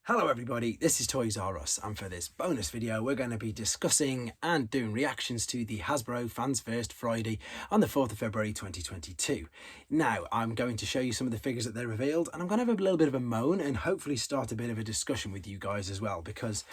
Hello everybody, this is Toys R Us, and for this bonus video we're going to be discussing and doing reactions to the Hasbro Fans First Friday on the 4th of February 2022. Now I'm going to show you some of the figures that they revealed, and I'm going to have a little bit of a moan and hopefully start a bit of a discussion with you guys as well, because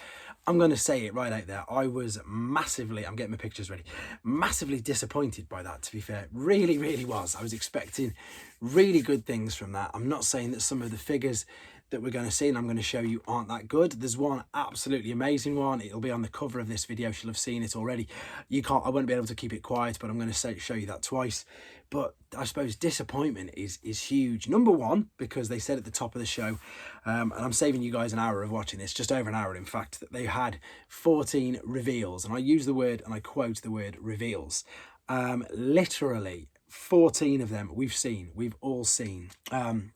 I'm going to say it right out there, I was massively, I'm getting my pictures ready, massively disappointed by that, to be fair. Really was. I was expecting really good things from that. I'm not saying that some of the figures that we're going to see and I'm going to show you aren't that good. There's one absolutely amazing one. It'll be on the cover of this video. You'll have seen it already. I won't be able to keep it quiet, but I'm going to show you that twice. But I suppose disappointment is huge. Number one, because they said at the top of the show, and I'm saving you guys an hour of watching this, just over an hour in fact, that they had 14 reveals. And I use the word, and I quote the word reveals. Literally 14 of them we've all seen.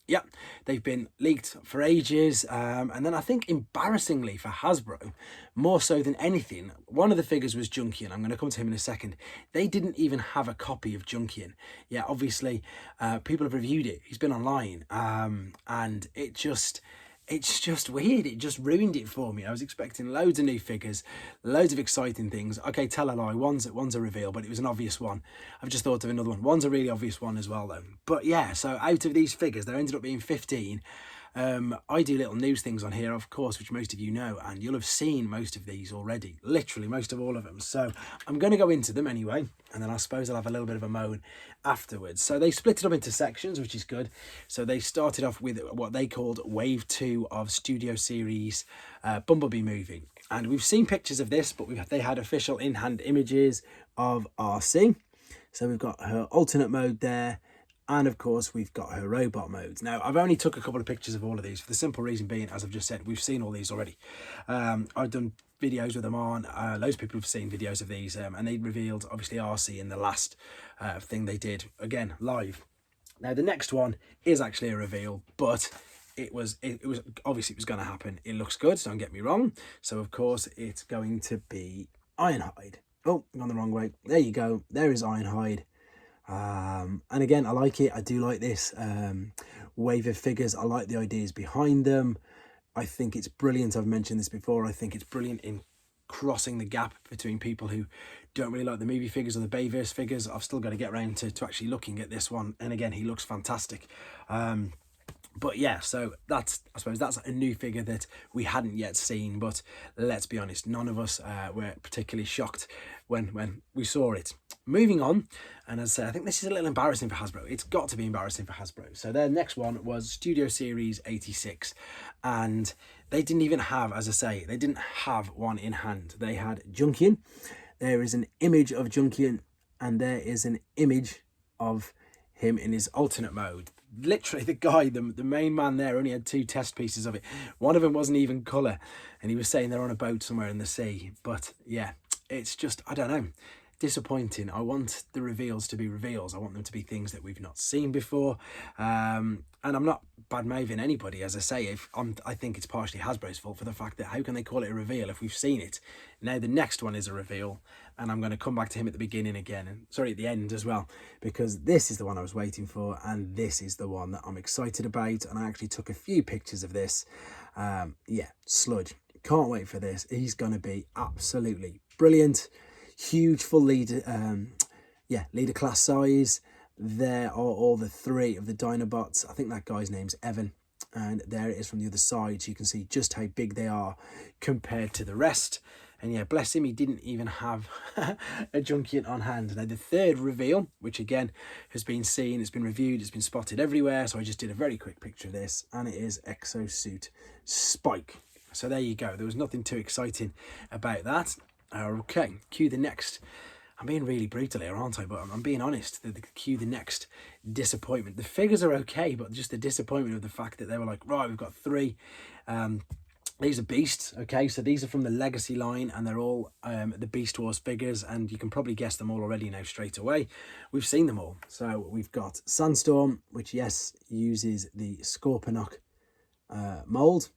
Yeah, they've been leaked for ages, and then I think embarrassingly for Hasbro, more so than anything, one of the figures was Junkion. I'm going to come to him in a second. They didn't even have a copy of Junkion. Yeah, obviously people have reviewed it, he's been online, and it's just weird. It just ruined it for me. I was expecting loads of new figures, loads of exciting things. Okay, tell a lie, one's a reveal, but it was an obvious one. I've just thought of another one. One's a really obvious one as well though. But yeah, so out of these figures, there ended up being 15. I do little news things on here, of course, which most of you know, and you'll have seen most of these already, literally most of all of them. So I'm going to go into them anyway, and then I suppose I'll have a little bit of a moan afterwards. So they split it up into sections, which is good. So they started off with what they called Wave 2 of Studio Series Bumblebee movie. And we've seen pictures of this, but they had official in-hand images of RC. So we've got her alternate mode there. And of course, we've got her robot modes. Now, I've only took a couple of pictures of all of these for the simple reason being, as I've just said, we've seen all these already. I've done videos with them on. Loads of people have seen videos of these, and they revealed, obviously, RC in the last thing they did, again, live. Now, the next one is actually a reveal, but it was obviously it was going to happen. It looks good, so don't get me wrong. So, of course, it's going to be Ironhide. Oh, I'm gone the wrong way. There you go. There is Ironhide. And again, I like it. I do like this wave of figures. I like the ideas behind them. I think it's brilliant. I've mentioned this before. I think it's brilliant in crossing the gap between people who don't really like the movie figures or the Bayverse figures. I've still got to get around to actually looking at this one, and again, he looks fantastic. But yeah, so I suppose that's a new figure that we hadn't yet seen, but let's be honest, none of us were particularly shocked when we saw it. Moving on, and as I say, I think this is a little embarrassing for Hasbro. It's got to be embarrassing for Hasbro. So their next one was Studio Series 86, and they didn't even have, as I say, they didn't have one in hand. They had Junkion. There is an image of Junkion, and there is an image of him in his alternate mode. Literally, the guy, the main man there, only had 2 test pieces of it. One of them wasn't even colour, and he was saying they're on a boat somewhere in the sea. But yeah, it's just, I don't know, disappointing. I want the reveals to be reveals. I want them to be things that we've not seen before. And I'm not bad-mouthing anybody, as I say. I think it's partially Hasbro's fault for the fact that how can they call it a reveal if we've seen it? Now the next one is a reveal, and I'm going to come back to him at the beginning again, and sorry, at the end as well, because this is the one I was waiting for, and this is the one that I'm excited about. And I actually took a few pictures of this. Yeah, Sludge. Can't wait for this. He's going to be absolutely brilliant. Huge full leader, leader class size. There are all the 3 of the Dinobots. I think that guy's name's Evan, and there it is from the other side, so you can see just how big they are compared to the rest. And yeah, bless him, he didn't even have a Junkion on hand. Now the third reveal, which again has been seen, it's been reviewed, it's been spotted everywhere, so I just did a very quick picture of this, and it is Exosuit Spike. So there you go. There was nothing too exciting about that. Okay, cue the next. I'm being really brutal here, aren't I? But I'm being honest. Cue the next disappointment. The figures are okay, but just the disappointment of the fact that they were like, right, we've got 3. These are Beasts, okay? So these are from the Legacy line, and they're all the Beast Wars figures, and you can probably guess them all already now straight away. We've seen them all. So we've got Sandstorm, which, yes, uses the Scorponok mould.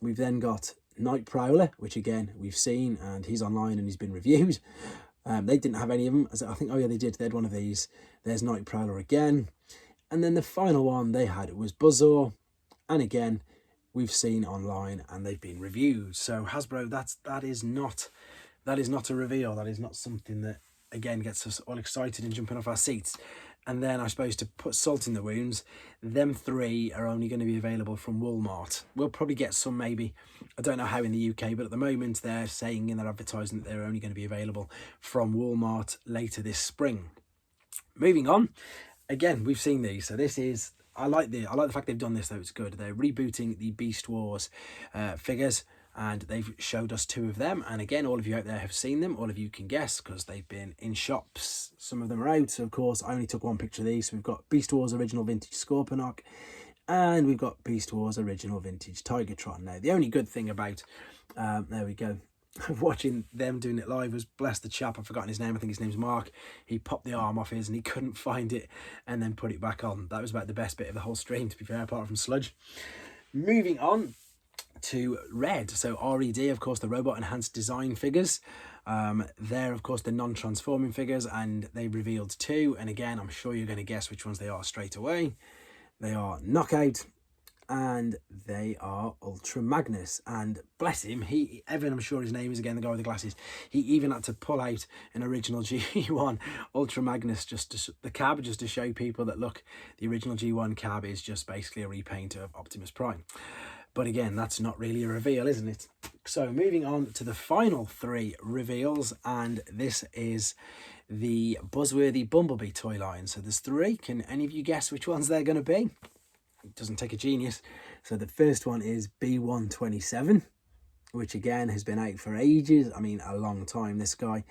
We've then got Night Prowler, which again we've seen, and he's online and he's been reviewed. They didn't have any of them. I think, oh yeah, they did. They had one of these. There's Night Prowler again. And then the final one they had was Buzzor. And again, we've seen online and they've been reviewed. So Hasbro, that is not a reveal. That is not something that, again, gets us all excited and jumping off our seats. And then I suppose to put salt in the wounds, them 3 are only going to be available from Walmart. We'll probably get some, maybe, I don't know how in the UK, but at the moment they're saying in their advertising that they're only going to be available from Walmart later this spring. Moving on, again, we've seen these, so this is, I like the fact they've done this, though. It's good. They're rebooting the Beast Wars figures, and they've showed us 2 of them. And again, all of you out there have seen them. All of you can guess because they've been in shops. Some of them are out. So of course, I only took 1 picture of these. So we've got Beast Wars Original Vintage Scorponok, and we've got Beast Wars Original Vintage Tigertron. Now, the only good thing about, there we go, watching them doing it live was, bless the chap, I've forgotten his name, I think his name's Mark. He popped the arm off his and he couldn't find it and then put it back on. That was about the best bit of the whole stream, to be fair, apart from Sludge. Moving on to Red, so RED, of course, the robot enhanced design figures. They're, of course, the non-transforming figures, and they revealed 2, and again, I'm sure you're going to guess which ones they are straight away. They are Knockout and they are Ultra Magnus, and bless him, Evan, I'm sure his name is, again, the guy with the glasses, he even had to pull out an original G1 Ultra Magnus, the cab, just to show people that, look, the original G1 cab is just basically a repaint of Optimus Prime. But again, that's not really a reveal, isn't it? So moving on to the final 3 reveals, and this is the buzzworthy Bumblebee toy line. So there's 3. Can any of you guess which ones they're going to be? It doesn't take a genius. So the first one is B127, which again has been out for ages. I mean, a long time, this guy.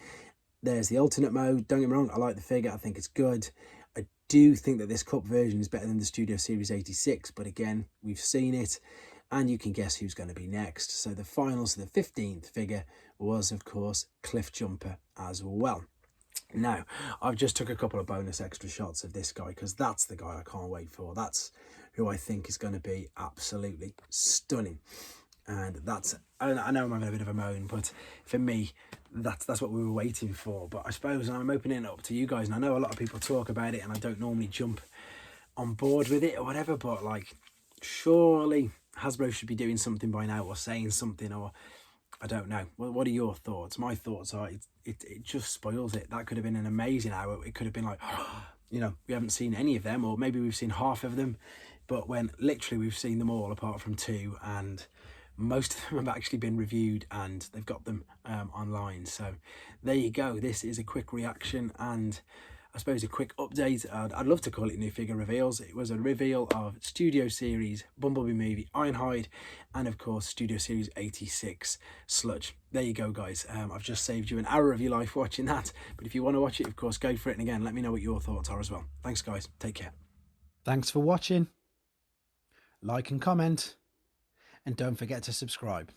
There's the alternate mode. Don't get me wrong, I like the figure. I think it's good. I do think that this cup version is better than the Studio Series 86, but again, we've seen it. And you can guess who's going to be next. So the finals, the 15th figure was, of course, Cliff Jumper as well. Now, I've just took a couple of bonus extra shots of this guy because that's the guy I can't wait for. That's who I think is going to be absolutely stunning. And that's, I know I'm having a bit of a moan, but for me, that's what we were waiting for. But I suppose I'm opening it up to you guys, and I know a lot of people talk about it, and I don't normally jump on board with it or whatever, but like, surely Hasbro should be doing something by now, or saying something, or I don't know. What are your thoughts? My thoughts are it just spoils it. That could have been an amazing hour. It could have been like, you know, we haven't seen any of them, or maybe we've seen half of them, but when literally we've seen them all apart from 2, and most of them have actually been reviewed and they've got them online. So there you go. This is a quick reaction and I suppose a quick update. I'd love to call it new figure reveals. It was a reveal of Studio Series Bumblebee movie Ironhide, and of course Studio Series 86 Sludge. There you go, guys. I've just saved you an hour of your life watching that, but if you want to watch it, of course, go for it. And again, let me know what your thoughts are as well. Thanks, guys. Take care. Thanks for watching. Like and comment, and don't forget to subscribe.